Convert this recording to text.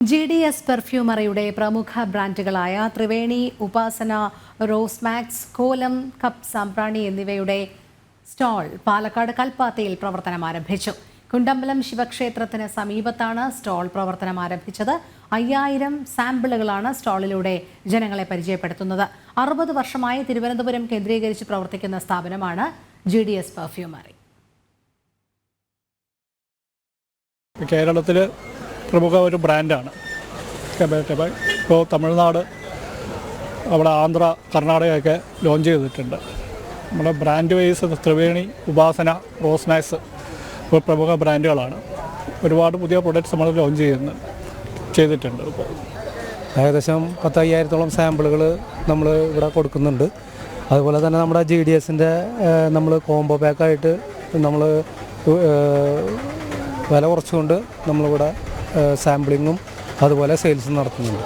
GDS പെർഫ്യൂമറിയുടെ പ്രമുഖ ബ്രാൻഡുകളായ ത്രിവേണി, ഉപാസന, റോസ്മാക്സ്, കോലം, cup സാമ്പ്രാണി എന്നിവയുടെ സ്റ്റാൾ പാലക്കാട് കൽപ്പാത്തിയിൽ പ്രവർത്തനം ആരംഭിച്ചു. കുണ്ടമ്പലം ശിവക്ഷേത്രത്തിന് സമീപത്താണ് സ്റ്റാൾ പ്രവർത്തനം ആരംഭിച്ചത്. 5000 സാമ്പിളുകളാണ് സ്റ്റാളിലൂടെ ജനങ്ങളെ പരിചയപ്പെടുത്തുന്നത്. 60 വർഷമായി തിരുവനന്തപുരം കേന്ദ്രീകരിച്ച് പ്രവർത്തിക്കുന്ന സ്ഥാപനമാണ് GDS പെർഫ്യൂമറി. കേരളത്തിൽ പ്രമുഖ ഒരു ബ്രാൻഡാണ്. ഇപ്പോൾ തമിഴ്നാട്, അവിടെ ആന്ധ്ര, കർണാടകയൊക്കെ ലോഞ്ച് ചെയ്തിട്ടുണ്ട്. നമ്മുടെ ബ്രാൻഡ് വൈസ് ത്രിവേണി, ഉപാസന, റോസ്മാക്സ് ഇപ്പോൾ പ്രമുഖ ബ്രാൻഡുകളാണ്. ഒരുപാട് പുതിയ പ്രൊഡക്ട്സ് നമ്മൾ ലോഞ്ച് ചെയ്തിട്ടുണ്ട്. ഇപ്പോൾ ഏകദേശം 10,000-ഓളം സാമ്പിളുകൾ നമ്മൾ ഇവിടെ കൊടുക്കുന്നുണ്ട്. അതുപോലെ തന്നെ നമ്മുടെ GDSൻ്റെ നമ്മൾ കോംബോ പാക്കായിട്ട് നമ്മൾ വില കുറച്ചുകൊണ്ട് നമ്മളിവിടെ സാമ്പിളിങ്ങും അതുപോലെ സെയിൽസും നടത്തുന്നുണ്ട്.